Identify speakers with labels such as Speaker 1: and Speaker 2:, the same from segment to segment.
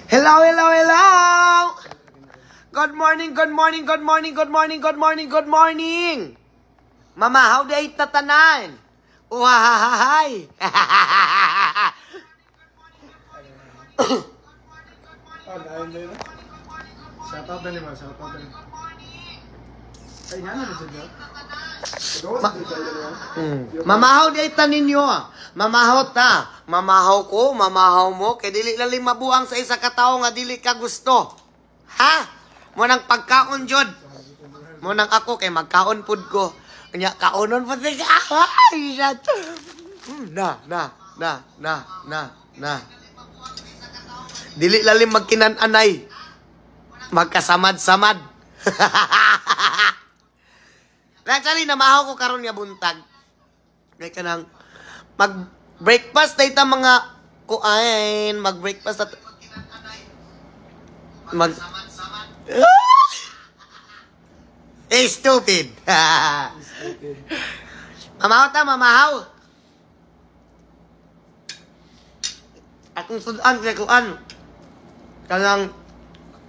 Speaker 1: Hello, hello, hello! Good morning, good morning, good morning, good morning, good morning, good morning! Mama, how day tatanan? Uhahahay!
Speaker 2: Shoutout na lima, shoutout na lima. Ay, nga na dyan yun.
Speaker 1: Mamahaw di ta ninyo. Mamahaw ta. Mamahaw ko, mamahaw mo. Kaya dili lalim mabuang sa isa ka tao nga dili ka gusto. Ha? Munang pagkaon jud. Munang ako kay magkaon pud ko. Kanya kaonon pud ka. Ay, shit. Na. Dili lalim magkinan-anay. Magkasamad-samad. Actually, namahaw ko karon nga buntag. Kaya ka nang mag-breakfast tayo ta mga kuain. Mag-breakfast at stupid. Mamahaw ta, mamahaw. Atong sudan kay kuan. Kanang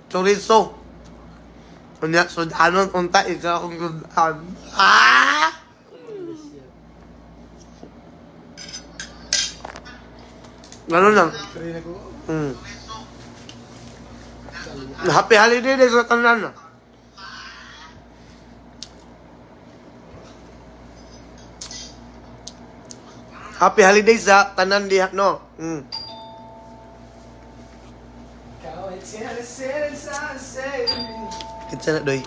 Speaker 1: chorizo. Kunya, sudanon unta, isa akong sudan. Ah! Ganun lang. Happy holiday day sa tanan. Happy holiday sa tanan diha, no? Kitsa na, doy.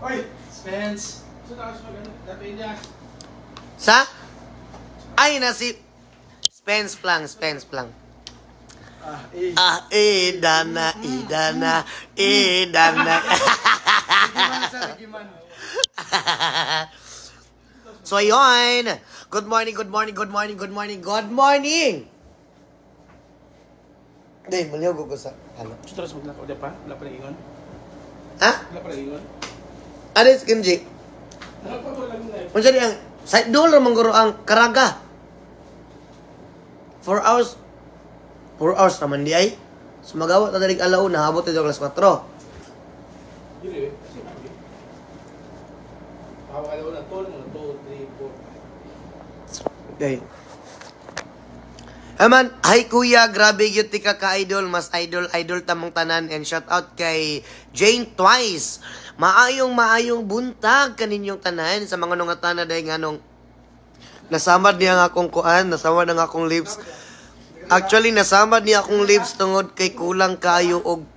Speaker 2: Oy, Spence.
Speaker 1: Sa? Ay, nasi... Spence Plang. Idana. So, ayun. Good morning. Day, maliw ko sa... Ano?
Speaker 2: Terus maglakaw, di pa? Wala pa na ingon?
Speaker 1: Ha?
Speaker 2: Wala pa na ingon?
Speaker 1: Ano yung skinji?
Speaker 2: Wala pa ba lang na?
Speaker 1: Kung siya ang... Side door naman guro ang karaga. 4 hours. 4 hours naman di ay. Sumagawa na dalig alauna, habot ito alas 4.
Speaker 2: Dili eh. Kasi hindi. Tawag alaw na to, mga 2, 3, 4.
Speaker 1: Okay. Aman, hi kuya, grabe yun ka ka-idol, mas idol tamang tanan, and shout out kay Jane Twice. Maayong buntag kaninyong tanan sa mga nung atana dahil nga nung nasamad niya nga akong kuan, nasamad nga akong lips. Actually, nasamad niya akong lips tungod kay kulang kayo og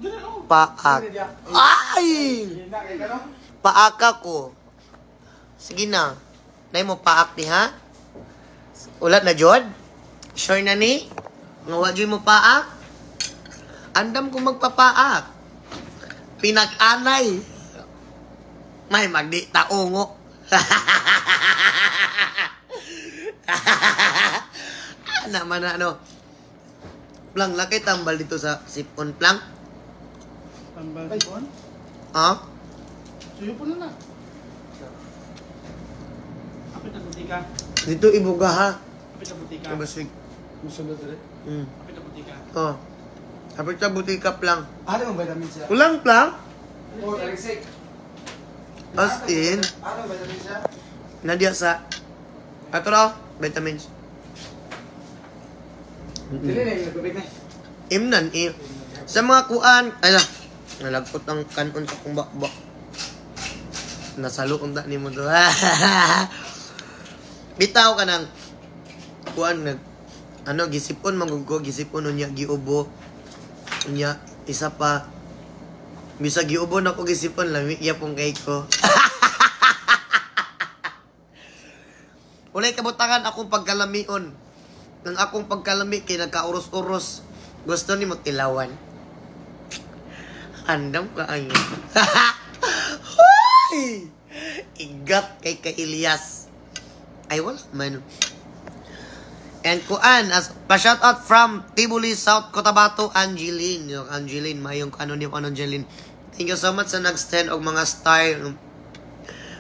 Speaker 1: paak. Ay! Paaka ko. Sige na. Nay mo paak ni ha? Ulat na jod? Sure na ni? Nga wadyoy mo paak? Andam ko magpapaak. Pinag-anay. May magdi taongo. Naman na ano. Plang, laki tambal dito sa sipon. Plang?
Speaker 2: Tambal sipon?
Speaker 1: Ha?
Speaker 2: Suyo po na na. Kapit na butika.
Speaker 1: Dito ibuga ha.
Speaker 2: Kapit na butika.
Speaker 1: Kabasig.
Speaker 2: Musunod rin? Kapit na butika.
Speaker 1: Oh. Kapit sa butika, Plang.
Speaker 2: Ano ang vitamin siya?
Speaker 1: Kulang, Plang?
Speaker 2: Oh, Alexei.
Speaker 1: As in,
Speaker 2: Ano ang vitamin siya?
Speaker 1: Nadia sa... Ato raw, vitamins.
Speaker 2: Dili na yung nagubig na.
Speaker 1: Imnan, sa mga kuan, ay na, nalagpot ang kanon sa kong bakbak. Nasalo kong ni mo to. Bitaw ka ng kuan, gisipon, gisipon, unya, giubo. Unya, isa pa, bisa giubo na ko gisipon, lamig yapong kay ko. Walay kabutangan akong pagkalamion. Nang akong pagkalami kay nagka-uros-uros. Gusto ni mo tilawan. Andam ka ang Hoy! Igat kay Ilyas. Ay wala man. And kuan as pa-shout out from Tibuli, South Cotabato, Angeline. Yung Angeline, mayong ano ni Angeline. Thank you so much sa nag-stand og mga star.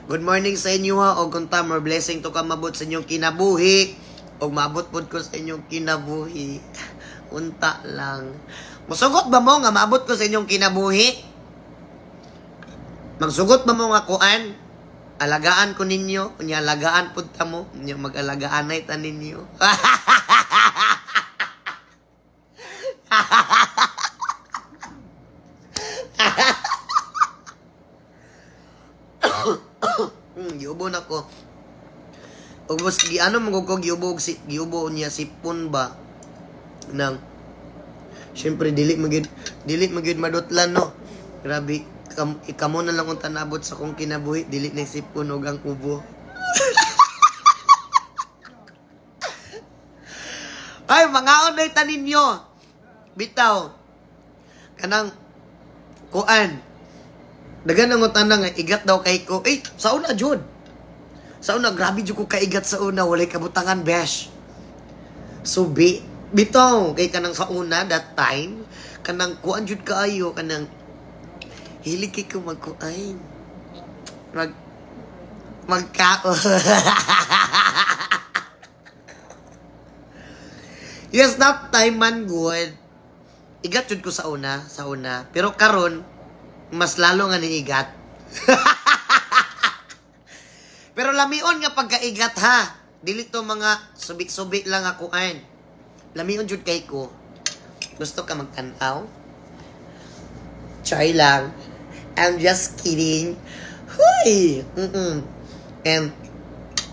Speaker 1: Good morning sa inyo ha, o kung more blessing to ka mabot sa inyong kinabuhi, o mabot po ko sa inyong kinabuhi. unta lang. Musugot ba mo nga maabot ko sa inyong kinabuhi? Magsugot ba mo nga kuan? Alagaan ko ninyo, unya alagaan pud ta mo, unya mag-alagaan ay ta ninyo. Giubo na ko. Og bus giano mo ko giubo niya sipon ba nang syempre dili magid madutlan no. Grabe ikamo na lang kung tanabot sa kong kinabuhi dili na sipon og ang ubo. Ay mga onay tanin nyo. Bitaw kanang kuan dagan ang utana nga igat daw kay ko. Eh, sa una jud. Sa una grabe jud ko kaigat sa una walay kabutangan besh. So bitaw kay kanang sa una that time kanang kuan jud kaayo kanang hilig kay ko magkuan. Magkao. Yes, that time man good. Igat jud ko sa una. Pero karon mas lalo nga niigat. Pero lamion nga pagkaigat ha. Dili to mga subi-subi lang ako ayn. Lamion jud kay ko. Gusto ka magtanaw? Try lang. I'm just kidding. Huy! And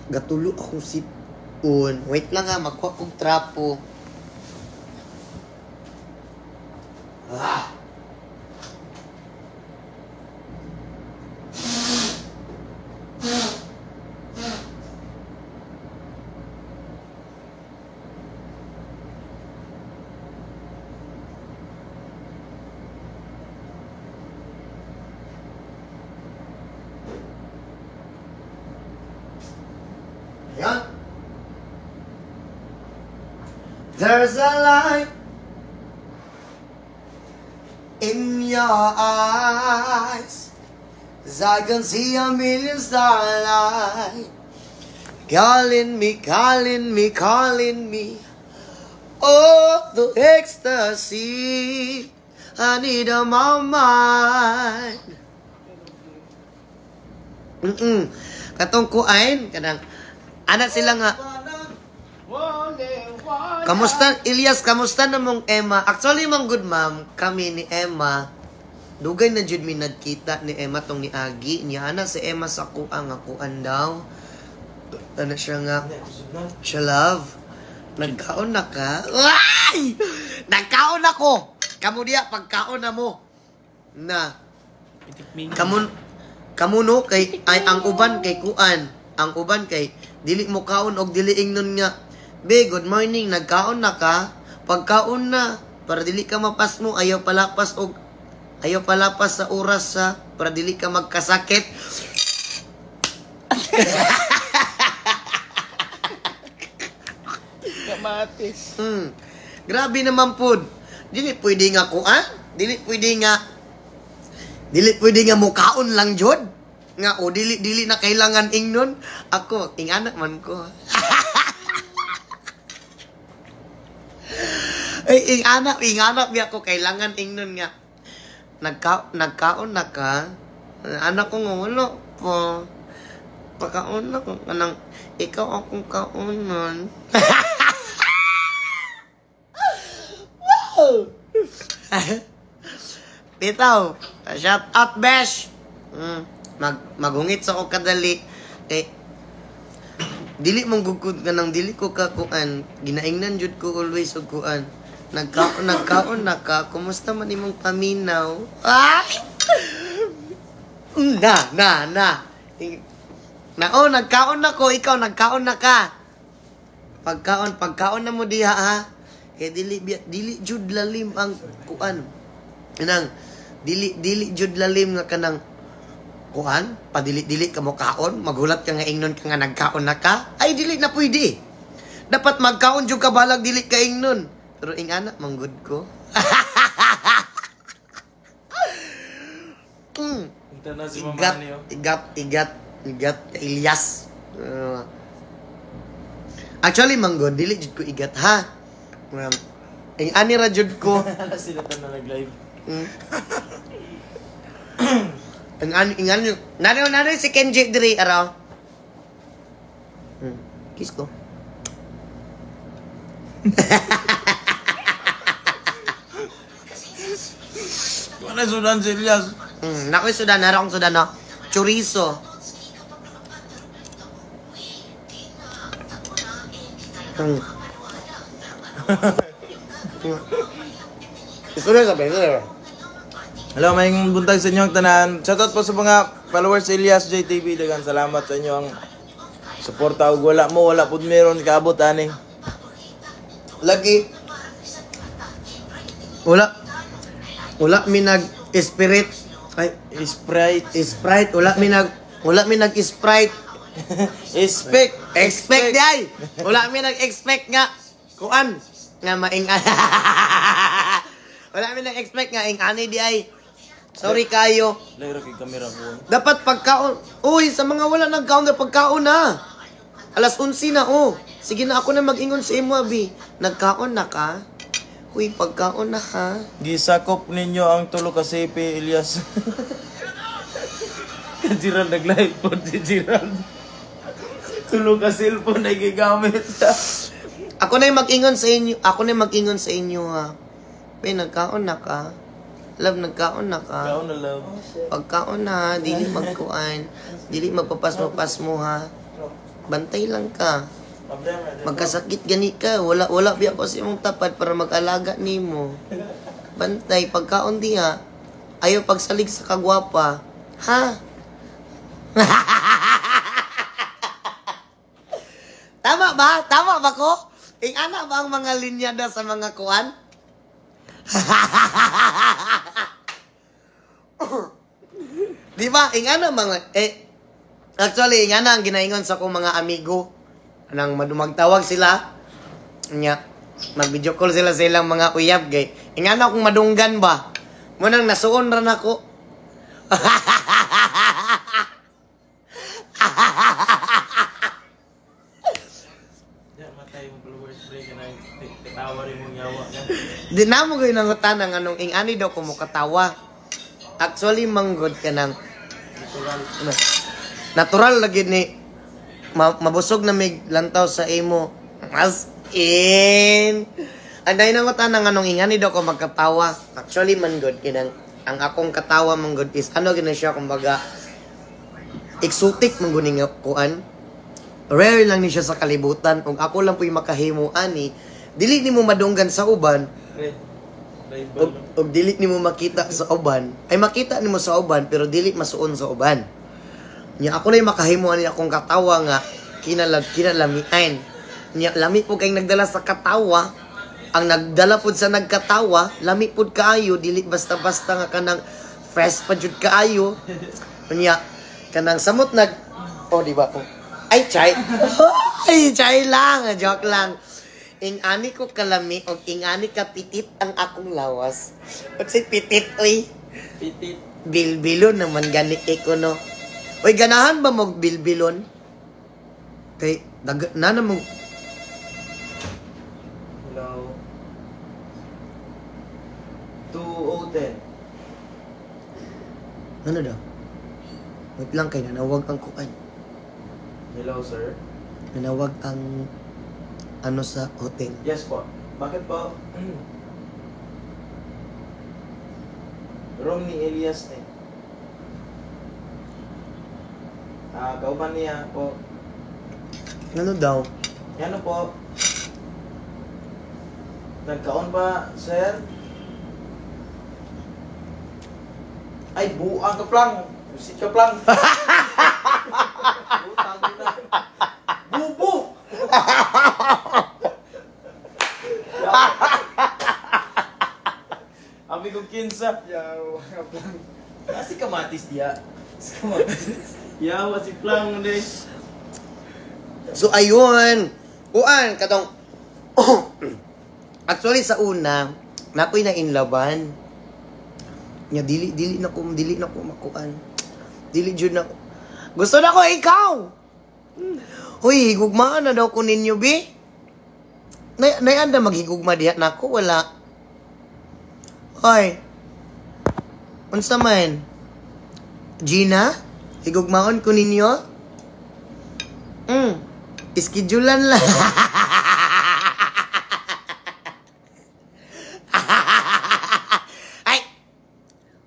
Speaker 1: gatulo akong sipon. Wait lang ha, magkuha kong trapo. Ayan. There's a light in your eyes, as I can see a million starlight calling me, calling me, calling me. Oh, the ecstasy, I need a mind. Katong kuain kanang anak sila nga. Kamusta Ilyas, kamusta namong Emma? Actually mang good ma'am, kami ni Emma dugay na jud mi nagkita ni Emma tong ni Agi niya ana si Emma sa kuang akuan daw. Ano siya nga? Siya love. Nagkaon na ka? Ay! Nagkaon ako. Kamu diya pagkaon na mo. Na. Kamu no kay ay ang uban kay kuan. Ang uban kay dili mo kaon og dili ingnon nga. Be, good morning, nagkaon na ka? Pagkaon na, para dili ka mapas mo, ayaw palapas sa oras sa, para dili ka magkasakit.
Speaker 3: Kamatis.
Speaker 1: Grabe naman po. Dili pwede nga kuan? Dili pwede nga mukaon lang jud. Nga o dili na kailangan ingnon. Ako, inganak man ko. Ay, inganak biya ko kailangan ingnon nga. Nagkaon na ka? Anak ko nga wala po. Pagkaon na ko kanang ikaw akong kaonan. Wow! Bitaw, shout out Besh. Maghungit sa ko kadali. Dili mong gugud ka nang dili ko ka kuan. Ginaingnan jud ko always og kuan. Nagkaon na ka. Kumusta man imong paminaw? Ay! Na. Nagkaon na ko. Ikaw, nagkaon na ka. Pagkaon na mo diha ha. Dili jud lalim ang kuan. Nang dili jud lalim nga kanang kuan, padili-dili ka mo kaon, magulat ka nga ingnon ka nga nagkaon na ka. Ay dili na pwede. Dapat magkaon jud ka balag dili ka ingnon. Pero ingana manggod ko.
Speaker 3: Ito na si mama niyo.
Speaker 1: Igat Ilyas. Actually manggod dili jud ko igat ha. Ing ani ra jud ko.
Speaker 3: Wala sila na nag-live.
Speaker 1: Ing ani. Nari si Kenji diri ara. Kiss ko.
Speaker 3: Wala sudan si Elias.
Speaker 1: Nakoy sudan, nara akong sudan no. Chorizo. Isuloy sa pwede.
Speaker 3: Hello, may buntag sa inyo ang tanan. Shoutout po sa mga followers sa Elias JTV. Dagan salamat sa inyo ang suporta. Ug wala pud meron kaabot ani.
Speaker 1: Lagi. Wala mi nag-spirit. Ay,
Speaker 3: Sprite.
Speaker 1: wala mi nag-sprite. Expect day. Wala mi nag-expect nga. Kuan nga maing wala mi nag-expect nga ing ani di ay. Sorry kayo.
Speaker 3: Lero kay kamera ko.
Speaker 1: Dapat pagkaon. Uy, sa mga wala nagkaon na pagkaon na. Alas 11 na oh. Sige na ako na mag-ingon sa imo abi. Nagkaon na ka? Uy, pagkaon na ha.
Speaker 3: Gisakop ninyo ang tulo ka CP Elias. Jiran nag-live po si Jiran. Tulo ka cellphone na gigamit.
Speaker 1: Ako na yung mag-ingon sa inyo. Ako na yung mag-ingon sa inyo ha. Uy, nagkaon na ka? Love, nagkaon na ka?
Speaker 3: Kao na love.
Speaker 1: Pagkaon na ha. Dili magkuan. Dili magpapas mo ha. Bantay lang ka. Magkasakit gani ka. Wala biya ko sa imong tapat para mag-alaga nimo. Bantay, pagkaon di ha. Ayaw pagsalig sa kagwapa. Ha? Tama ba? Tama ba ko? Ana ba ang mga linyada sa mga kuan? Di ba? Ana mga... actually, ana ang ginaingon sa akong mga amigo. Anang magtawag sila. Nya, mag-video call sila sa ilang mga uyab gay. Ana akong madunggan ba? Munang nasuon ran ako. Di na mo gawin ang utanang anong ingani daw ko mo katawa. Actually, manggod ka ng natural lagi ni mabusog na may lantaw sa imo. As in. Anday na utanang anong ingani daw ko magkatawa. Actually, manggod kinang ang akong katawa manggod is ano gina siya kumbaga exotic mangguning kuan. Rare lang ni siya sa kalibutan. Kung ako lang po'y makahimo ani, dili ni mo madunggan sa uban. Og dili ni mo makita sa uban. Ay makita ni mo sa uban pero dili masuon sa uban. Nya ako na yung makahimo ani akong katawa nga kinalamian. Nya lami po kay nagdala sa katawa. Ang nagdala pud sa nagkatawa, lami pud kaayo dili basta-basta nga kanang fresh pa jud kaayo. Nya kanang samot oh di ba? Ay, chay. Ay, chay lang. Joke lang. Ingani ko kalami o ingani ka pitit ang akong lawas. Ba't si pitit, oy?
Speaker 3: Pitit.
Speaker 1: Bilbilon naman gani ko, no? Oy, ganahan ba mo bilbilon? Kay, nana mo...
Speaker 3: Hello. 2010.
Speaker 1: Ano daw? Wait lang kay nanawag ang kuan.
Speaker 3: Hello, sir.
Speaker 1: Nanawag ang ano sa hotel.
Speaker 3: Yes po. Bakit po? Room ni Elias eh. Kauban niya po.
Speaker 1: Ano daw?
Speaker 3: Ano po? Nagkaon ba, sir? Ay, buang ka plang. Busit ka plang. Bubo! Abi ko kinsa.
Speaker 2: Yaw.
Speaker 3: Kasi kamatis dia. Yawa si Plang din.
Speaker 1: So, ayun. Kuan, katong... Actually, sa una, nakoy na inlaban. Nya, dili na ko makuan. Dili jud na ko. Gusto na ko ikaw! Huy, higugmaan na daw ko ninyo, bi. Nayanda maghigugma diha nako wala. Hoy. Unsa man? Gina, higugmaon ko ninyo? Iskidulan lang. Ay.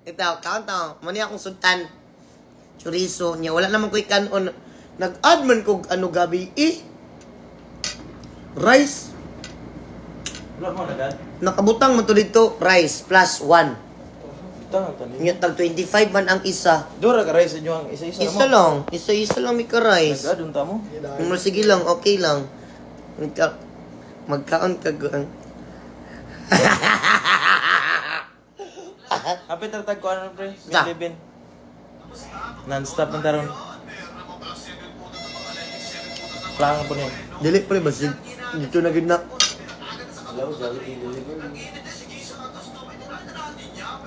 Speaker 1: Ito, count to. Mani akong sultan. Chorizo niya. Wala naman ko ikanon. Nag-add man ko ano gabi rice.
Speaker 3: Wala mo na dad.
Speaker 1: Nakabutang mo to dito, rice plus 1.
Speaker 3: Tanga tani.
Speaker 1: Nya tag 25 man ang isa.
Speaker 3: Dura ka rice inyo ang isa-isa
Speaker 1: Isa lang. Isa-isa lang may ka-rice.
Speaker 3: Nag-adun ta mo.
Speaker 1: Sige lang, okay lang. Magkaon ka gaan.
Speaker 3: Hapit tatag ko ano pre?
Speaker 1: Da.
Speaker 3: Bibin. Non-stop man taron. Klang po niya.
Speaker 1: Dili pre, basig. Dito na gid na.
Speaker 3: Hello, Jollibee deliver.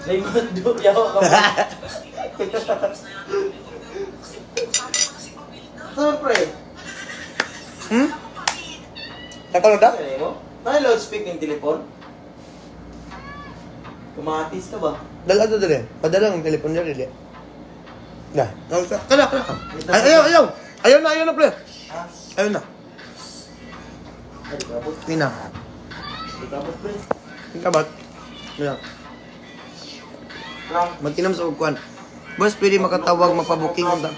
Speaker 3: Lemon do yaw ka. So pre.
Speaker 1: Takalo da?
Speaker 3: May loudspeak ng telepon? Kumatis ka ba?
Speaker 1: Dala to dali. Padala ang telepon niya dili. Nah, kala. Ayaw. Ayaw na pre.
Speaker 3: Ha?
Speaker 1: Ayaw na.
Speaker 3: Ay, kapot.
Speaker 1: Nina.
Speaker 3: Kapot pre.
Speaker 1: Kabat. Yeah.
Speaker 3: Lang.
Speaker 1: Mag-inom sa ugkuan. Boss, pwede makatawag, magpa-booking unta.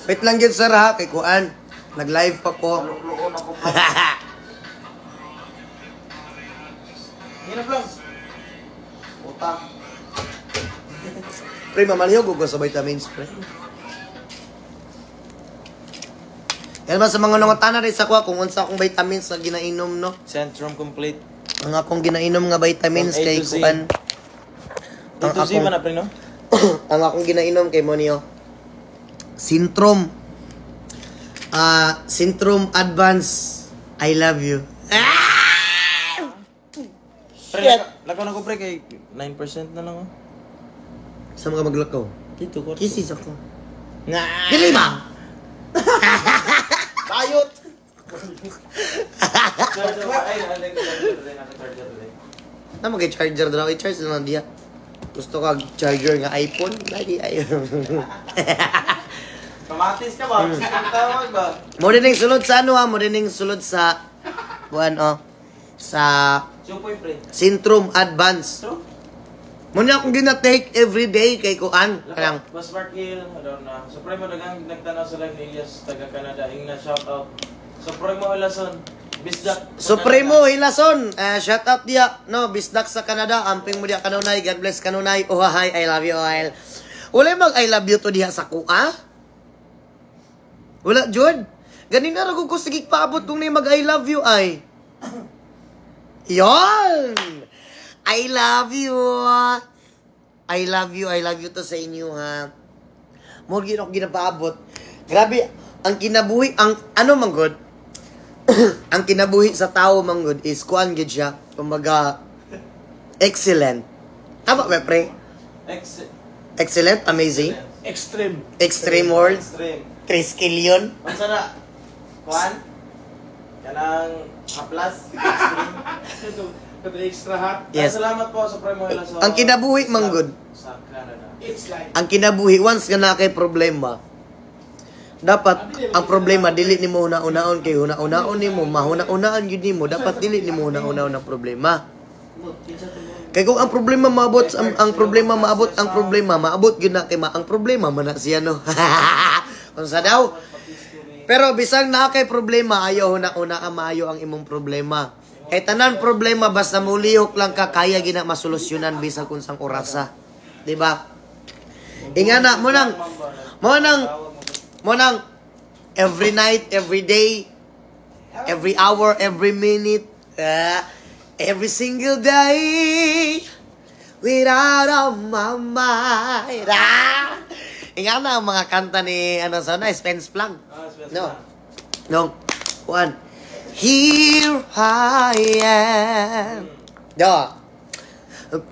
Speaker 1: Wait lang yun, sir, ha? Kay Kuan. Nag-live pa ko.
Speaker 3: Luon ako pa. Hinap lang. Puta.
Speaker 1: Pre, mamaliho ko sa vitamins, pre. Yan ba sa mga nangutana rin sa kuha kung unsa akong vitamins na ginainom, no?
Speaker 3: Centrum complete.
Speaker 1: Ang akong ginainom nga vitamins
Speaker 3: From A
Speaker 1: kay
Speaker 3: to Z.
Speaker 1: Kuan.
Speaker 3: Dito si man na pre no?
Speaker 1: Ang akong ginainom kay Monio. Sintrom. Sintrom Advance. I love you.
Speaker 3: Pre, lakaw na ko pre kay 9% na lang oh.
Speaker 1: Sa mga maglakaw.
Speaker 3: Dito ko.
Speaker 1: Kisis ako.
Speaker 3: Nga.
Speaker 1: Dili ba?
Speaker 3: Bayot. Ay, charger rin.
Speaker 1: Na mag-charger daw. I-charge lang diya. Gusto ka charger nga iPhone? Lagi ayaw.
Speaker 3: Kamatis ka ba? Tawag ba?
Speaker 1: Mo din yung sulod sa ano ha? Mo din yung sulod sa buwan sa
Speaker 3: Chupoy pre.
Speaker 1: Sintrom Advance.
Speaker 3: True?
Speaker 1: Mo na akong gina-take everyday kay Kuan. Kanang
Speaker 3: Mas Mark Hill, na. Supremo dagang nagtanaw sa live ni Elias taga Canada. Ing na shout out. Supremo Ilason. Bisdak.
Speaker 1: Supremo Hilason, shout out dia, no, bisdak sa Canada, amping mo dia kanunay, God bless kanunay, hi, I love you all. Wala mag I love you to diha sa kuha? Wala, Jod. Ganin na rago ko sige paabot kung na mag I love you ay. Yon! I love you. I love you to sa inyo ha. Mo ginok ginapaabot. Grabe, ang kinabuhi, ang ano man god? Ang kinabuhi sa tao manggod is kuan gid siya, kumbaga excellent. Tama ba pre? Excellent, amazing,
Speaker 2: Extreme.
Speaker 1: extreme world,
Speaker 3: Extreme.
Speaker 1: 3 skillion.
Speaker 3: Unsa na? Kuan? Kanang haplas. Extreme.
Speaker 2: Ito extra hot.
Speaker 1: Yes.
Speaker 3: Salamat po sa Supremo Ilason.
Speaker 1: Ang kinabuhi manggod,
Speaker 3: Sa Canada.
Speaker 2: It's like
Speaker 1: ang kinabuhi once nga na kay problema. Dapat ang problema dili nimo una-unaon kay una-unaon nimo, mahuna-unaan gyud nimo, dapat dili nimo una-unaon ang problema. Kay kung ang problema maabot ang problema maabot gyud na kay ang problema man na siya no. Unsa daw? Pero bisang na kay problema ayaw una-una ang maayo ang imong problema. Kay tanan problema basta mulihok lang ka kaya gina masolusyonan bisag unsang orasa. Di ba? Ingana mo nang every night, every day, every hour, every minute, every single day, without on my mind. Ingana ang mga kanta ni sana Spence Plank. No. No. One. Here I am.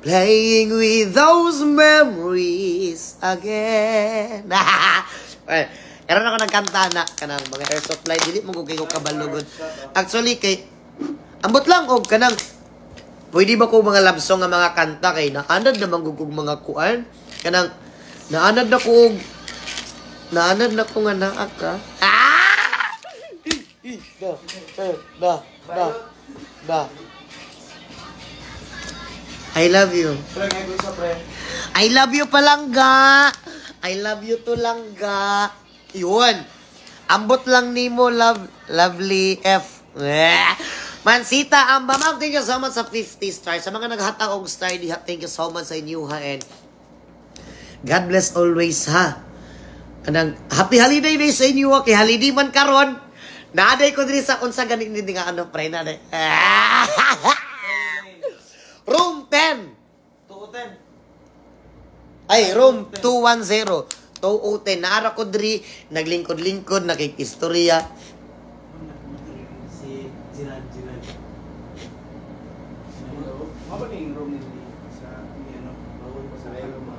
Speaker 1: Playing with those memories again. Karon ako nagkanta na kanang mga air supply dili mo kay ko kabalugod. Actually kay Ambot lang og kanang pwede ba ko mga love song nga mga kanta kay naanad na manggugog mga kuan kanang naanad na ko nga naa ka. Da. I love you.
Speaker 3: Pre, ngayon ko isa, pre.
Speaker 1: I love you palangga. I love you to langga. Yun. Ambot lang nimo lovely F. Mansita Amba, ma'am, thank you so much sa 50 stars. Sa mga naghatag og star diha, thank you so much sa inyo ha, and God bless always ha. Anang happy holiday day sa inyo ha, kay holiday man karon. Naaday ko diri sa unsa ganing ni nga ano pre na day. Room 10.
Speaker 3: 210.
Speaker 1: Ay, room 210. 210. Naara ko diri, naglingkod-lingkod, nakikistorya.
Speaker 3: Si Jinan.
Speaker 2: Apa nih room ini sa ano, bawal pa sa luma.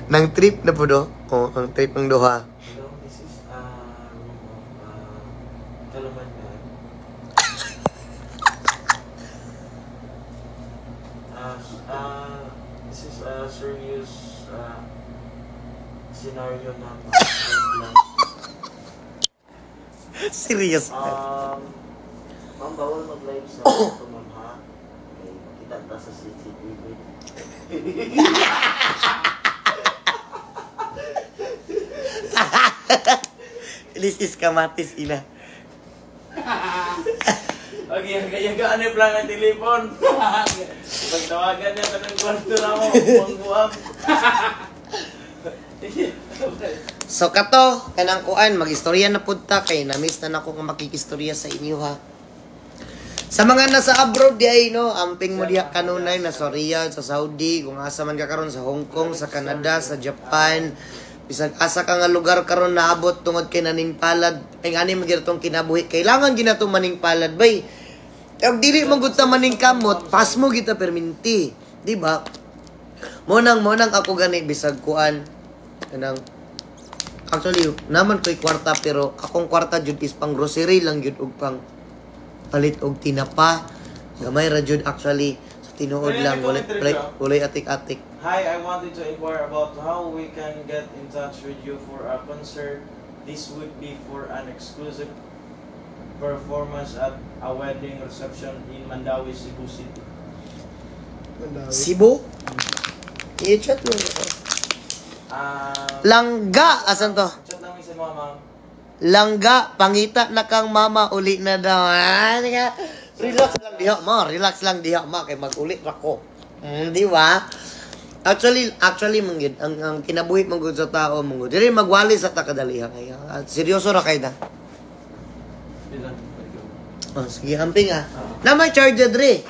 Speaker 1: Nang trip na po do. Oh, ang trip ng duha.
Speaker 3: Hello, this is room of Kalamangan. This is a serious scenario na
Speaker 1: Serious.
Speaker 3: ma'am, bawal mag-live sa ito, ma'am, ha? Okay, makita ta sa CCTV.
Speaker 1: This is kamatis ina.
Speaker 3: Okay, yagaan yung plan ng telepon. Pagtawagan niya ka ng kwarto na mo, mangguam.
Speaker 1: So kato, kanang kuan, mag-istorya na punta kay na-miss na nako nga makikistorya sa inyo ha. Sa mga nasa abroad di ay no, amping mo diha kanunay na sa Riyadh, sa Saudi, kung asa man ka karon sa Hong Kong, sa Canada, sa Japan, bisag asa ka nga lugar karon naabot tungod kay naning palad, ay ngani man gyud tong kinabuhi. Kailangan ginato maning palad bay. Kag dili man gud ta maning kamot, pas mo kita perminti, di ba? Monang ako gani bisag kuan kanang actually naman ko'y kwarta pero akong kwarta jud is pang grocery lang jud og pang palit og tinapa. Gamay ra jud actually sa tinuod lang walay atik-atik.
Speaker 3: Hi, I wanted to inquire about how we can get in touch with you for a concert. This would be for an exclusive performance at a wedding reception in Mandawi, Cebu City.
Speaker 1: Cebu? I-chat mo ako. Langga! Asan to?
Speaker 3: Chat lang isa mo, ma'am.
Speaker 1: Langga, pangita na kang mama, uli na daw. Sige, relax lang diha, ma. Relax lang diha, ma. Kay mag-ulit ako. Di ba? Actually, manggid, ang kinabuhi manggod sa tao, manggod. Dili magwali sa takadaliha. Kaya, seryoso ra kay na. Oh, sige, amping ah. Na may charger dre.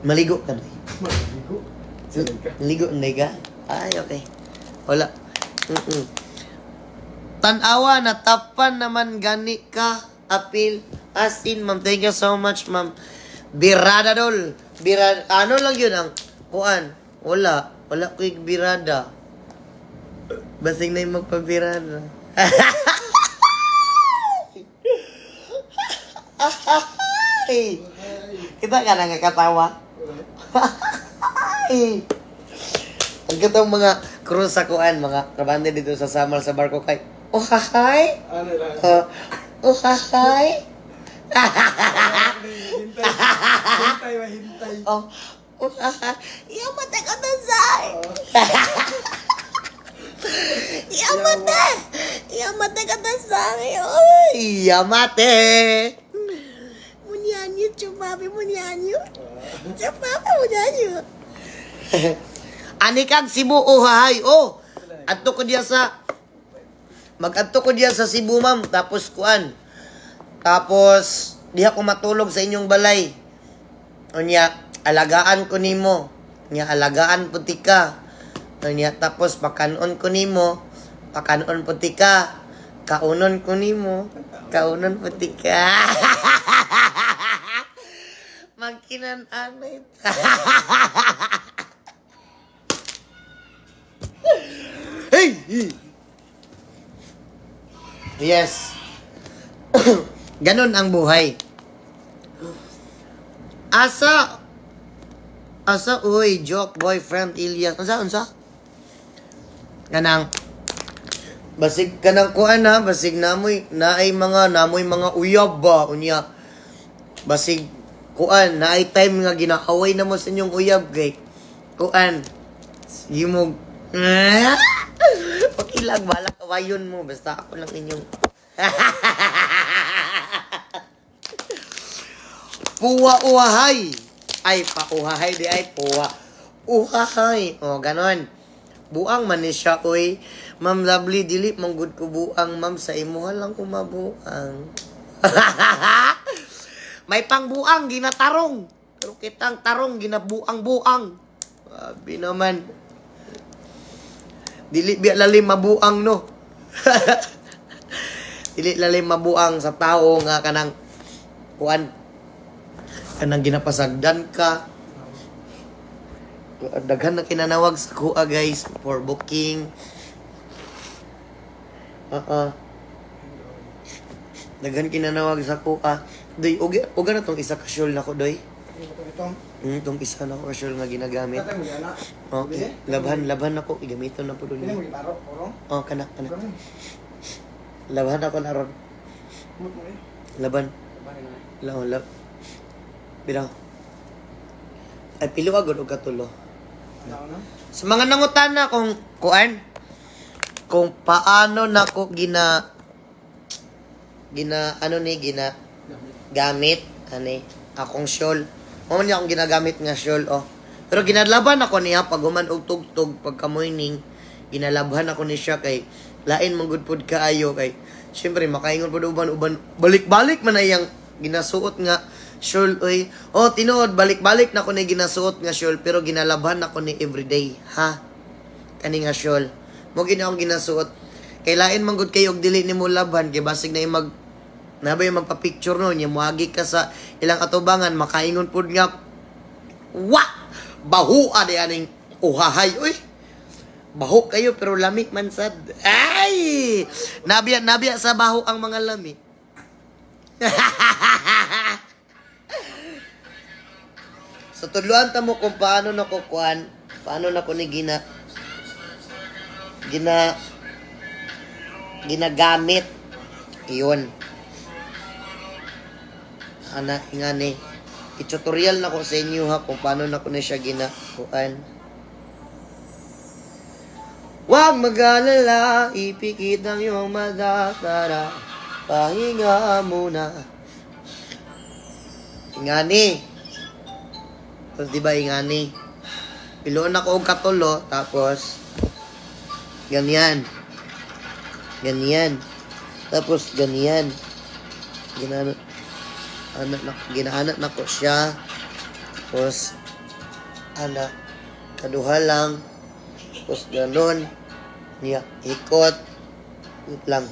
Speaker 1: Maligo ka dre. Maligo na ka? Ay, okay. Wala. Tanawa, natapan naman gani ka. Apil. As in, ma'am. Thank you so much, ma'am. Birada dol. Birada. Ano lang yun ang kuan? Wala. Wala ko yung birada. Basing na yung magpabirada. Kita ka na katawa. Ang katong mga cruise sa kuan, mga kabande dito sa Samar sa barko kay. Oh, hahay.
Speaker 2: Ano lang?
Speaker 1: Oh, hahay.
Speaker 2: Hintay.
Speaker 1: Oh, hahay. Yamate ka na say. Yamate ka na say. Oy, yamate. Munyanyo, chumabi munyanyo. Chumabi munyanyo. Ani kag Cebu, oh hahay, oh. Adto ko diya sa mag-adto ko diya sa Cebu, ma'am. Tapos kuan. Tapos diha ko matulog sa inyong balay. Unya, alagaan ko nimo. Unya, alagaan puti ka. Unya, tapos pakanon ko nimo. Pakanon puti ka. Kaunon ko nimo. Kaunon puti ka. Magkinan-anay. Yes. Ganon ang buhay. Asa, uy, joke, boyfriend, Ilyas. Unsa? Kanang, basig kanang kuan ha, basig namoy mga uyab ba, unya. Basig, kuan, naay time nga ginaaway na mo sa inyong uyab, kay, kuan, yung okay lang, balak kawayon mo, basta ako lang inyong, puwa-uhahay. Ay, pa-uhahay di ay, puwa-uhahay. O, ganon. Buang man ni siya, oy. Ma'am Lovely, dili manggod ko buang, ma'am. Sa imuha lang ko mabuang. May pangbuang, ginatarong. Pero kitang tarong, ginabuang-buang. Sabi naman. Dili biya lalim mabuang, no? Dili lalim mabuang sa tao nga kanang kuan. Kanang ginapasagdan ka. Daghan na kinanawag sa kuha, guys, for booking. Daghan kinanawag sa kuha. Doy, uga na tong isa ka shawl na ko, doy. Itong isa na ko shawl nga ginagamit. Okay. Labhan ako. Igamiton na po doon. Oh, kana. Labhan ako na ron. Laban. Lab. Bilang. Ay, pilo agad o katulo. Sa mga nangutan na kung paano na ko gamit, akong shawl. Mo niya akong ginagamit nga shawl, oh. Pero ginalaban ako niya pag human og tugtog pagka morning, ginalabhan ako ni siya kay lain manggud pod kaayo kay syempre makaingon pod uban balik-balik man iyang ginasuot nga shawl, oy. Oh, tinuod balik-balik na ko ni ginasuot nga shawl pero ginalabhan ako ni everyday, ha. Kani nga shawl. Mo gina akong ginasuot. Kay lain manggud kayo og dili nimo labhan kay basig na nabay magpa-picture no nya muagi ka sa ilang atubangan makaingon pud nga bahu ade aning uhahay, oy. Baho kayo pero lamig man sad. Ay! Nabiya sa baho ang mga lamig. So tudloan ta mo kung paano na ko ni ginagamit. Iyon. Ana ingani. I-tutorial na ko sa inyo ha kung paano na ko na siya ginakuan. Huwag mag-alala, ipikit ang iyong mata, tara, pahinga muna. Ingani. Tapos diba ingani? Piloon ako og katulo, tapos ganyan. Tapos ganyan. Ginahanap na ko siya. Tapos kaduha lang. Tapos ganon. Niya, ikot. Wait lang.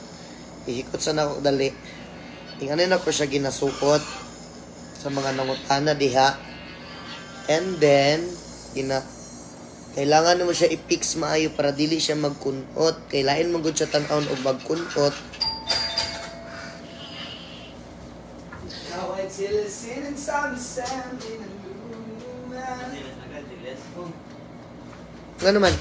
Speaker 1: Ihikot sa nako dali. Tingnan na ko siya ginasukot sa mga nangutana diha. And then, kailangan mo siya i-fix maayo para dili siya magkunot. Kailangan mo gud siya tan-aon og magkunot.
Speaker 2: Now I till sin and sun sand in a luna.
Speaker 1: Ano naman?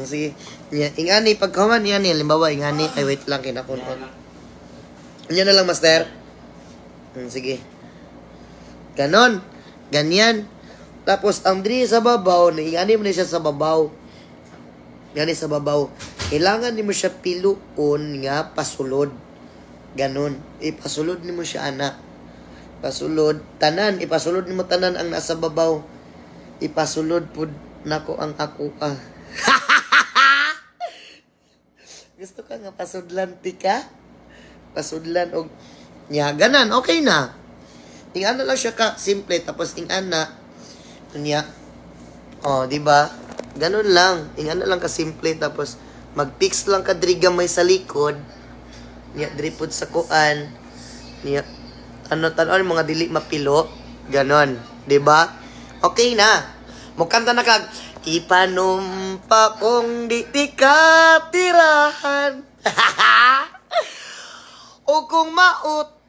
Speaker 1: Sige. Ingani, pagkaman yan, halimbawa, ingani, ay wait lang, kinakunot. Yan na lang, master. Sige. Ganon. Ganyan. Tapos, ang diri sa babaw, ingani mo na siya sa babaw. Ingani sa babaw. Kailangan ni mo siya piluon nga pasulod. Ganon. Ipasulod ni mo siya, anak. Pasulod. Tanan. Ipasulod ni mo tanan ang nasa babaw. Ipasulod po nako ang ako. Gusto ka nga pasudlan tika? Pasudlan og ganan, okay na. Ingana lang siya ka simple tapos ingana niya. Oh, di ba? Ganun lang. Ingana lang ka simple tapos mag-fix lang ka diri gamay sa likod. Niya dripod sa kuan. Niya tan-on mga dili mapilo. Ganon, di ba? Okay na. Mukanta na kag Ipanumpa kong di tikatirahan. O kung maot.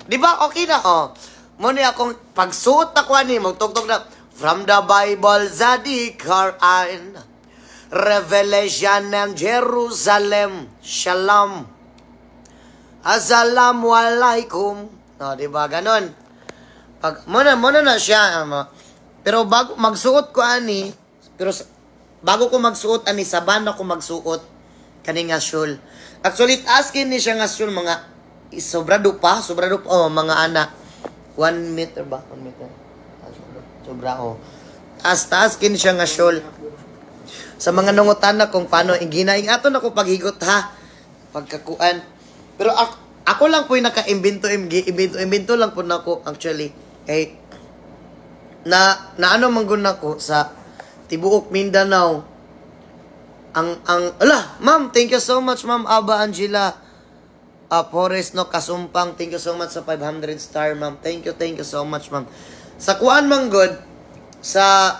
Speaker 1: Di ba okay na oh? Muna akong pagsuot ako ani magtugtog na from the Bible Zadi Quran Revelation ng Jerusalem Shalom Assalamualaikum. No, di ba ganon? Pag muna na siya pero bago magsuot ko ani bago ko magsuot ani saban ako magsuot kani nga shul. Actually askin ni siya nga shul mga sobrado pa mga anak 1 meter ba? 1 meter sobra taas kin siya nga shol sa mga nangutan na kung paano ginaing aton ako paghigot ha pagkakuan pero ako lang po yung naka-imbento lang po nako actually kay na ano manggun nako sa tibuok Mindanao ang ma'am thank you so much ma'am Aba Angela Forest no Kasumpang, thank you so much sa 500 star, ma'am. Thank you so much, ma'am. Sa kuan man good, sa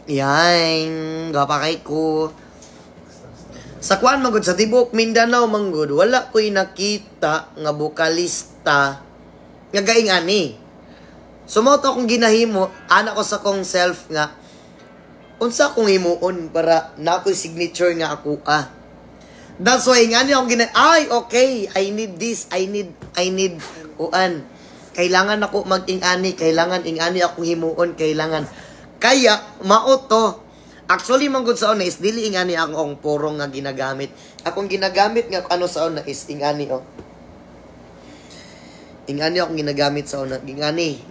Speaker 1: yan, gapakay ko. Sa kuan man good, sa Tibok Mindanao man good, wala ko'y nakita nga bukalista nga gaing ani. Sumoto akong ginahimo, anak ko sa kong self nga, unsa akong himuon para na ako'y signature nga ako That's why nga niya akong ay, okay, I need this, I need, kuan. Kailangan ako mag-ingani, kailangan ingani akong himuon, kailangan. Kaya, mauto. Actually, manggod sa una is, dili ingani akong purong nga ginagamit. Akong ginagamit nga ano sa una is, ingani, Ingani akong ginagamit sa una. Ingani.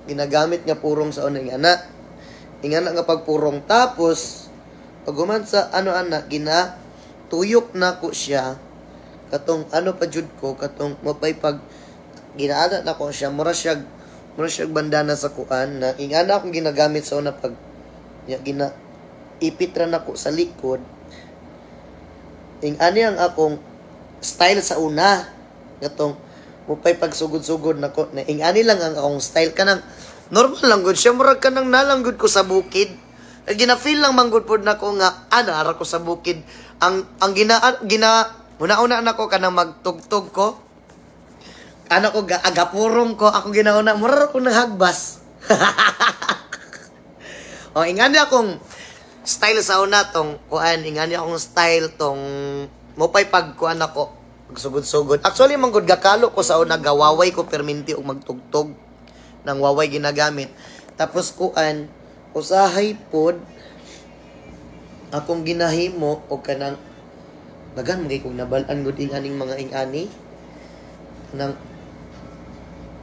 Speaker 1: Ginagamit nga purong sa una, ingana nga pagpurong. Tapos, pag sa ano-ana, tuyok na ko siya katong ano pa jud ko katong mapay pag ginaana na ko siya mura siya bandana sa kuan na ingana akong ginagamit sa una pag ipitra na ko sa likod ingani ang akong style sa una katong mapay pag sugod-sugod na ko na ingani lang ang akong style kanang normal lang gud siya murag kanang nalanggod ko sa bukid gina-feel lang manggod pod nako nga ara ko sa bukid ang una-una nako kanang magtugtog ko ko agapurong ko ako ginauna mura ko nahagbas ingani akong style sa una tong kuan ingani akong style tong mopay pag kuan ako pagsugod-sugod actually manggod gakalo ko sa una gawaway ko perminti og magtugtog nang waway ginagamit tapos kuan usahay pod akong ginahimo o kanang dagan magay kog nabalan gud aning mga ingani kanang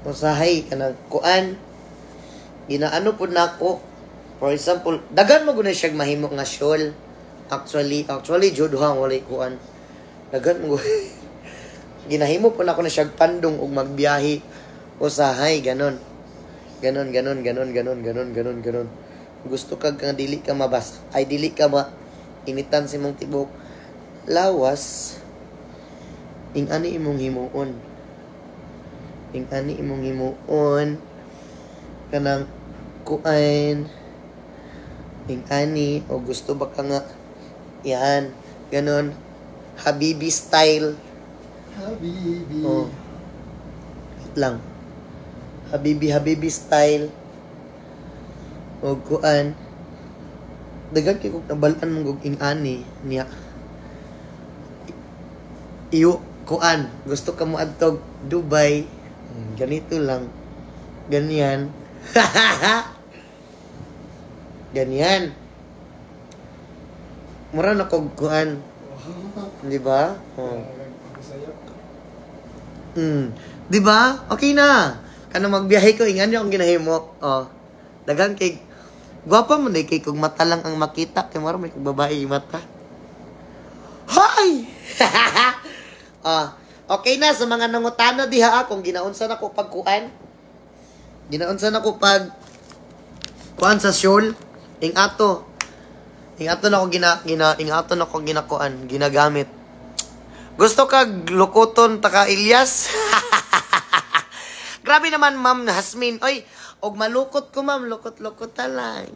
Speaker 1: usahay kanang kuan ginaano pod nako for example dagan mo gud siya mahimo nga shawl actually jud walay kuan dagan mo ginahimo po nako na siya pandong og magbiyahe usahay ganon gusto kag nga dili ka mabasa ay dili ka initan si mong tibok lawas ingani imong himuon kanang kuan ingani o gusto ba ka nga yan ganon habibi style lang habibi style o kuan dagan kay kog nabalan mong gug ingani niya iyo kuan gusto ka mo adtog Dubai ganito lang ganyan ganyan mura na kog kuan di ba di ba okay na kana magbiyahe ko ingani akong ginahimo dagan kay gwapa mo na kay kung mata lang ang makita kay maro may babae mata. Hoy! Okay na sa mga nangutana diha kung ginaunsa nako pagkuan. Ginaunsa nako pag kuan sa shawl ing ato nako ginagamit. Gusto kag lukuton taka Ilyas? Grabe naman, Ma'am Hasmin. Oy, og malukot ko, Ma'am. Lukot-lukot ta lang.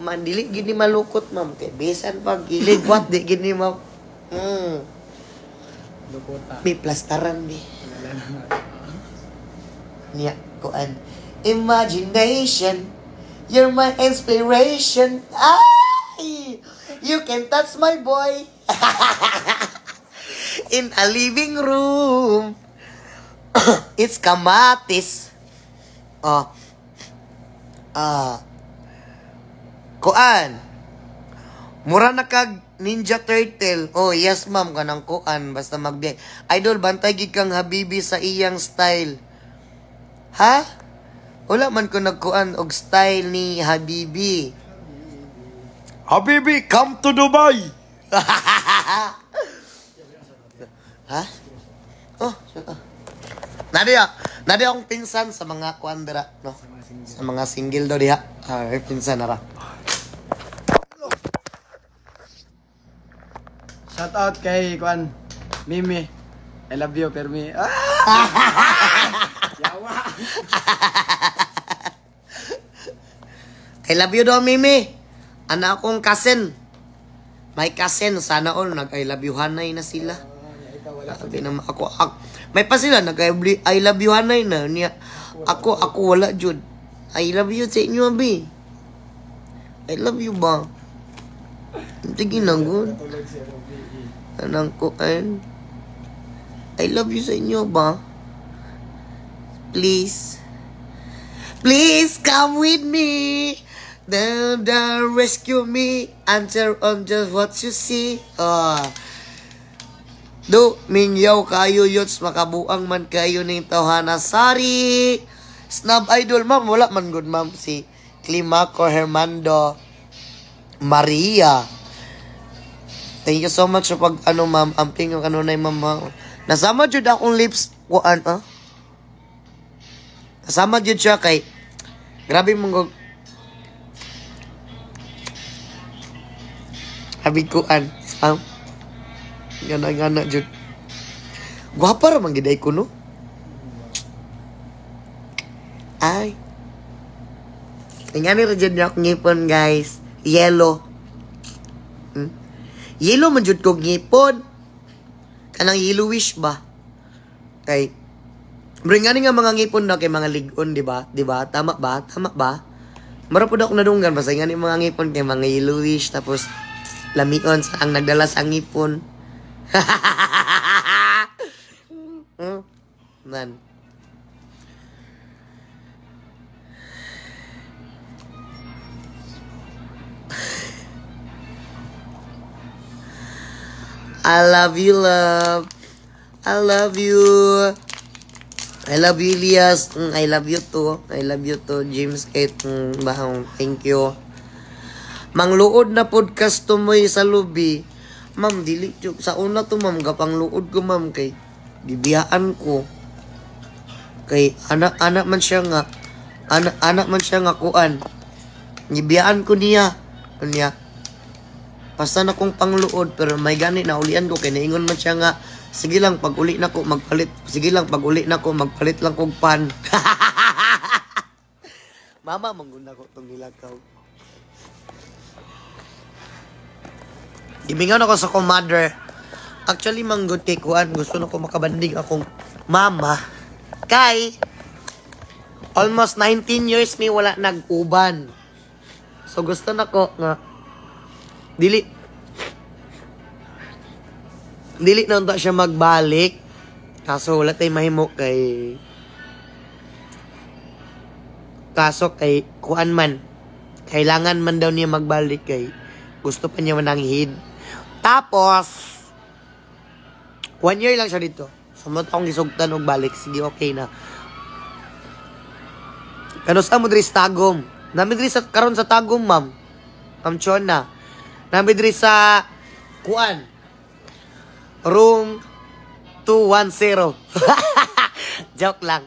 Speaker 1: Man, dili gini malukot, Ma'am. Kay bisan pag gilig, what, di gini, Ma'am.
Speaker 2: Lukota.
Speaker 1: May plastaran, di.
Speaker 2: Wala na.
Speaker 1: Niya, kuan. Imagination, you're my inspiration. Ay! You can touch my boy. In a living room. It's kamatis. Kuan. Mura na kag Ninja Turtle. Oh, yes ma'am, kanang kuan. Basta magbiyay. Idol, bantay gid kang Habibi sa iyang style. Ha? Wala man ko nagkuan og style ni Habibi. Habibi, come to Dubai! Ha? Oh, Nadi akong pinsan sa mga kuan dira, no? Sa mga single daw diha. Pinsan na ra.
Speaker 2: Shout out kay Kwan Mimi. I love you, Permi. Yawa.
Speaker 1: I love you daw, Mimi. Anak akong kasen. May kasen, sana all nag-I love you hanay na sila. Sabi naman ako, may pa sila nag-I love you hanay na niya. Ako wala jud. I love you sa inyo, abi. I love you ba? Hindi ginagod. Anang ko, I love you sa inyo ba? Please. Please come with me. Then rescue me. Answer on just what you see. Do, mingyaw kayo yots, makabuang man kayo ng Tawhana Sari. Snub Idol, ma'am. Wala man good, ma'am. Si Climaco Hermando Maria. Thank you so much sa pag, ma'am. Amping yung na yung ma'am. Nasama jud akong lips. Kuan, Nasama jud siya kay, grabe mong habig kuan. Gana jud. Gwapa ra man giday ko, no? Ay. Tingani ra jud niya akong ngipon, guys. Yellow. Yellow man jud kong ngipon. Kanang yellowish ba? Kay bringani nga mga ngipon na kay mga ligon, di ba? Di ba? Tama ba? Mara pud ako nadunggan basta ngani mga ngipon kay mga yellowish tapos lamion sa ang nagdala sa ngipon. Man. I love you, love. I love you. I love you, Elias. I love you too. I love you too, James Kate. Bahang, thank you. Mangluod na podcast to mo sa lobby. Ma'am, dili chuk. Sa una to, ma'am, gapang luod ko, ma'am, kay gibiyaan ko. Kay anak man siya nga. Anak man siya nga kuan. Gibiyaan ko niya. Kunya. Basta na kong pangluod, pero may gani na ulian ko, kaya naingon man siya nga, sige lang, pag uli na ko, magpalit. Sige lang, pag uli na ko, magpalit lang kong pan. Mama, mangguna ko itong nilakaw. Ibingan ako sa kong mother. Actually, manggod kay Kuan, gusto na ko makabanding akong mama. Kay, almost 19 years may wala nag-uban. So, gusto na ko nga, Dili na unta siya magbalik. Kaso wala tayo mahimo kay kuan man. Kailangan man daw niya magbalik kay gusto pa niya mananghid. Tapos 1 year lang siya dito. Sumot akong gisugtan og balik. Sige, okay na. Kano sa mo diri sa Tagum? Nami diri sa karon sa Tagum, ma'am. Ma'am Chona. Nabidri sa kuan room 210. Joke lang.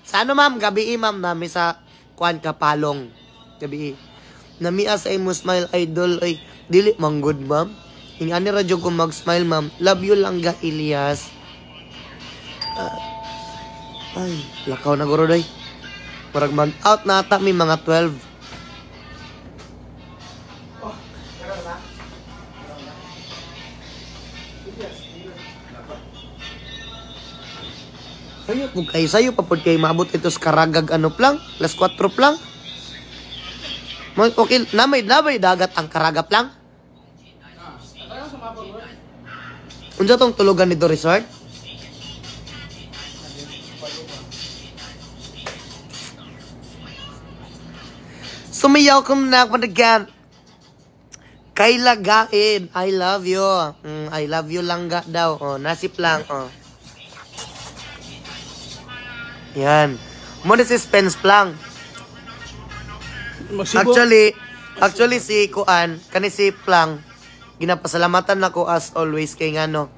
Speaker 1: Sa ano, ma'am? Gabi, ma'am, nami sa kuan Kapalong. Gabi. Nami sa imo smile idol ay dili man good, ma'am. Ingani radyo ko mag-smile, ma'am. Love you lang ga, Elias. Ay, lakaw na guro day. Parang mag-out na ata may mga 12. Sayo po kayo, sayo pa po kayo maabot ito sa karagag ano plang, las 4 plang. Okay, namay dagat ang karagap lang. Unsa tong tulugan nito resort? Sumiyaw ko na panagan. Kay lagain, I love you. I love you lang ga daw. Oh, nasip lang. Oh. Yan. Muna suspense lang. Actually si Kuan, kani si Plang, ginapasalamatan nako as always kay ngano.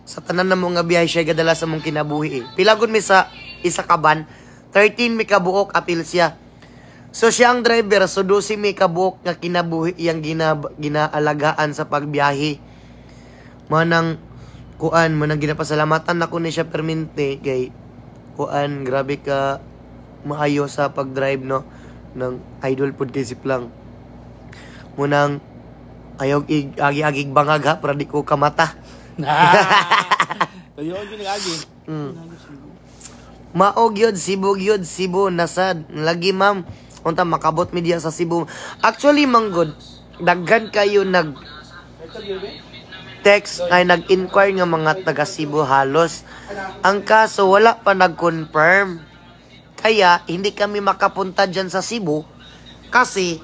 Speaker 1: Sa tanan na mga biyahe siya gadala sa mong kinabuhi eh. Pilagod mi sa isa kaban, 13 mi kabuok apil siya. So siya ang driver, so 12 mi kabuok nga kinabuhi iyang ginaalagaan sa pagbiyahe. Manang Kuan, manang ginapasalamatan nako ni siya permente kay Kuan, grabe ka maayo sa pag-drive no ng idol pod kay si Plang. Munang ayaw agi-agig bangag ha para di ko kamata.
Speaker 2: Tayo ang ginagagi.
Speaker 1: Maog yun, Cebu nasad. Lagi ma'am, unta makabot mi diya sa Cebu. Actually manggod, daghan kayo text ay nag-inquire nga mga taga Cebu halos. Ang kaso wala pa nag-confirm. Kaya hindi kami makapunta dyan sa Cebu kasi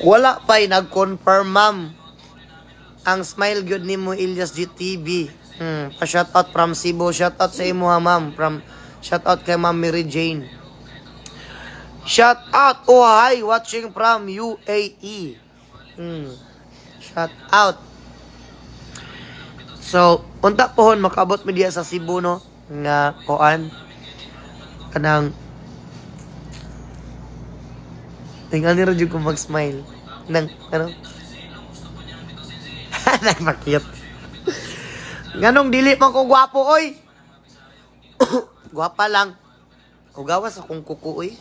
Speaker 1: wala pa nag-confirm ma'am. Ang smile good ni mo Ilyas GTV. Pa-shout out from Cebu. Shout out sa imo ha ma'am. Shout out kay Ma'am Mary Jane. Shout out. Oh hi, watching from UAE. Shout out. So, unta pohon makabot mi diya sa Cebu no nga Kuan kanang tingnan ni Radyo kung mag-smile nang ano nagpakiyot nganong dili man ko gwapo oy gwapa lang ugawas akong kuko oy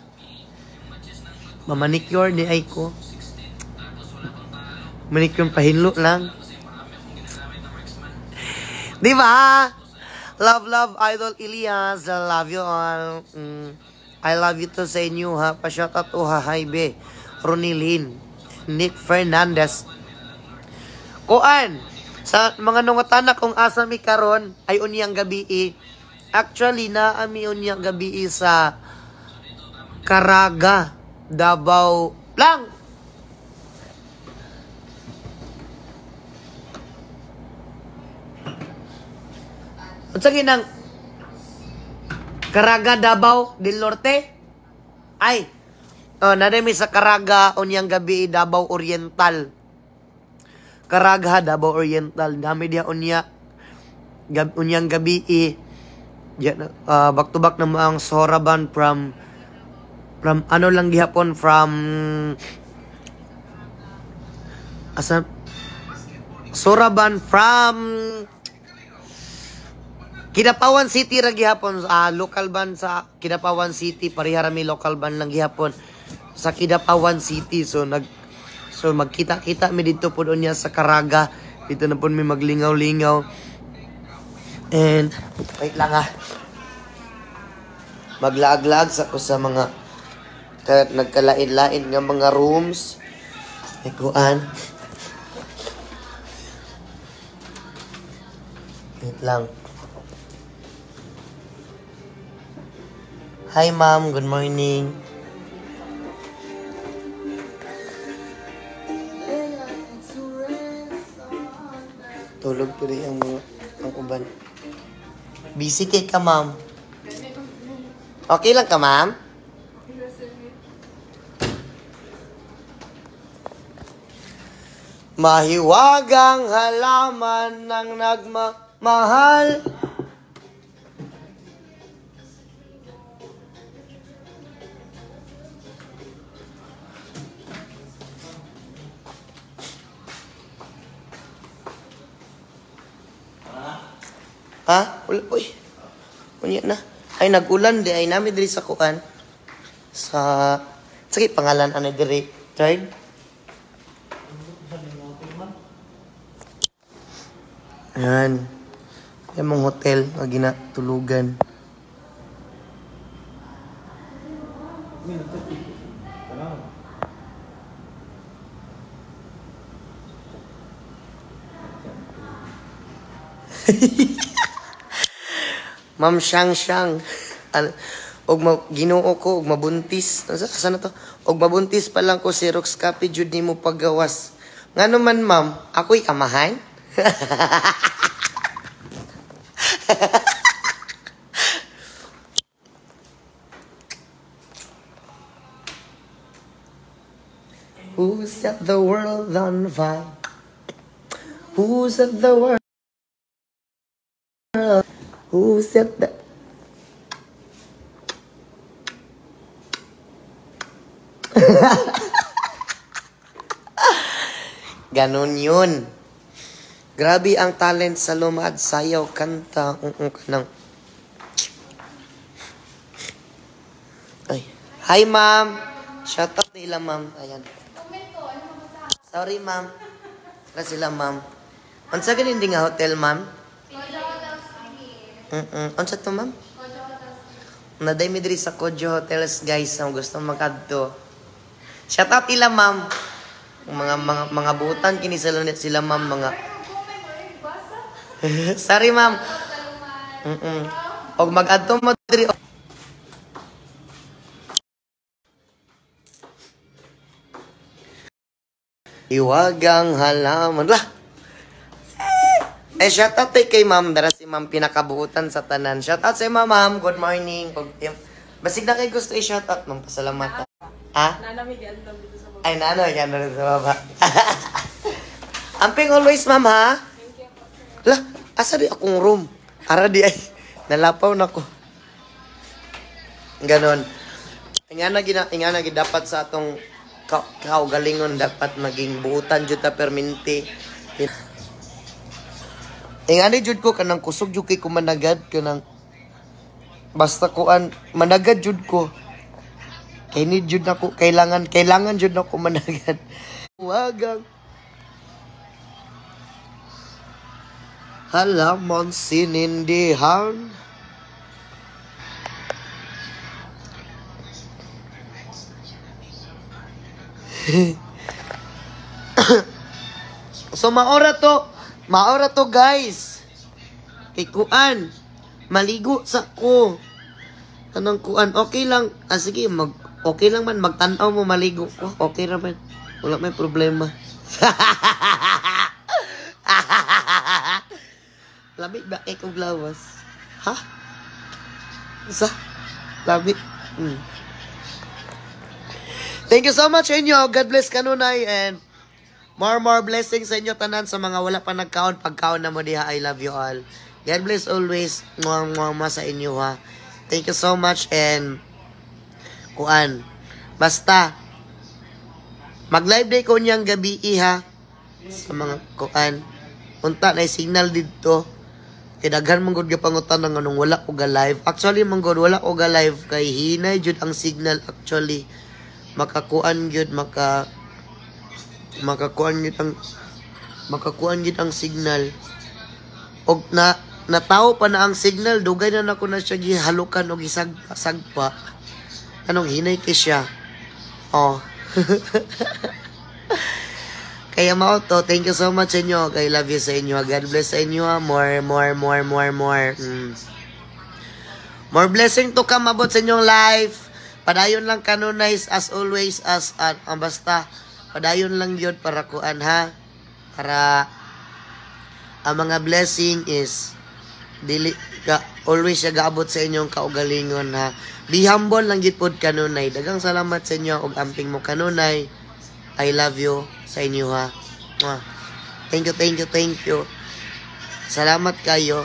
Speaker 1: mamanicure di ay ko manicure pahinlo lang. Di ba? Love, Idol Elias. I love you all. I love you to sa inyo ha. Pa-shoutout o ha, Haibe. Ronilin. Nick Fernandez. Kuan, sa mga nungatanak kung asa mi karon ay unyang gabi Actually, naami unyang gabi sa Caraga, Davao. Lang! Unsa ginang Caraga, Davao del Norte? Ay, nadami sa Caraga unyang gabi Davao Oriental. Caraga, Davao Oriental. Dami dia unyang gabi back to back na ang Soraban from ano lang gihapon from Soraban from Kidapawan City ra gihapon local ban sa Kidapawan City parihara mi local ban lang gihapon sa Kidapawan City so magkita-kita mi dito pud unya sa Caraga dito na pud mi maglingaw-lingaw and wait lang maglaag-laag sa mga nagkalain-lain nga mga rooms ikuan wait lang. Hi ma'am, good morning. Tulog po rin ang uban. Busy kay ka ma'am. Okay lang ka ma'am? Mahiwagang halaman ng nagmamahal. Ha? Uy. Unya na. Ay nagulan di ay namin diri sa kuan. Sa sige pangalan ano diri? Third. Yan. Yan mong hotel nga ginatulugan. Ma'am Shang. Og Ginoo ko og mabuntis. Asa na to? Og mabuntis pa lang ko Xerox copy jud nimo paggawas. Ngano man ma'am, ako'y amahan? Who set the world on fire? Who set the world? Who set the... Ganon yun. Grabe ang talent sa lumad, sayaw, kanta, kanang. Ay. Hi, ma'am. Shout out nila, ma'am. Ayan. Sorry, ma'am. Wala sila, ma'am. Unsa ganin din nga hotel, ma'am? Unsa to, ma'am? Naday mi diri sa Kojo Hotels, guys. Ang gusto mag-adto. Shout out ila, ma'am. Mga butan kini sila, ma'am, mga sorry, ma'am. Og mag-adto mo diri. Iwagang halaman. Lah. Shout out kay ma'am. Dara si ma'am pinakabuutan sa tanan. Shout out sa ma'am. Good morning. Basig na kay gusto i-shout out. Ma'am, pasalamat. Ha?
Speaker 4: Nanamig yan dito sa baba.
Speaker 1: Ay, nano. Yan na sa baba. Amping always, ma'am, ha?
Speaker 4: Thank you po, sir.
Speaker 1: Lah, asa di akong room? Ara di ay. Nalapaw na ko. Ganon. Ingana dapat sa atong kaugalingon dapat maging buutan jud ta perminti. Ingani jud ko kanang kusog jud kay ko managad kanang basta kuan managad jud ko. Kay need jud nako kailangan jud nako managad. Wagang halaman sinindihan. So maora to guys. Kay kuan maligo sa ko. Kanang kuan okay lang. Sige okay lang man magtan-aw mo maligo ko. Okay ra man. Wala may problema. Lamig ba kay kong lawas? Ha? Sa? Lamig? Thank you so much inyo. God bless kanunay and more blessings sa inyo tanan sa mga wala pa nagkaon. Pagkaon na mo diha. I love you all. God bless always. Mwah sa inyo ha. Thank you so much and kuan. Basta mag-live day ko niyang gabi ha. Sa mga kuan. Unta na signal dito. Kay daghan man gud gapangutan ng anong wala ko ga live. Actually man gud wala ko ga live kay hinay jud ang signal actually. Makakuan jud makakuan jud ang signal. Og natawo pa na ang signal dugay na nako na siya gihalukan og isagpa. Anong hinay kay siya. Oh. Kaya mao to, thank you so much sa inyo. I love you sa inyo. God bless sa inyo. More. More blessing to come about sa inyong life. Padayon lang kanunay as always as basta padayon lang yun para kuan ha. Para ang mga blessing is dili ka always siya gaabot sa inyong kaugalingon ha. Be humble lang gid pod kanunay. Daghang salamat sa inyo og amping mo kanunay. I love you sa inyo ha. Thank you. Salamat kayo.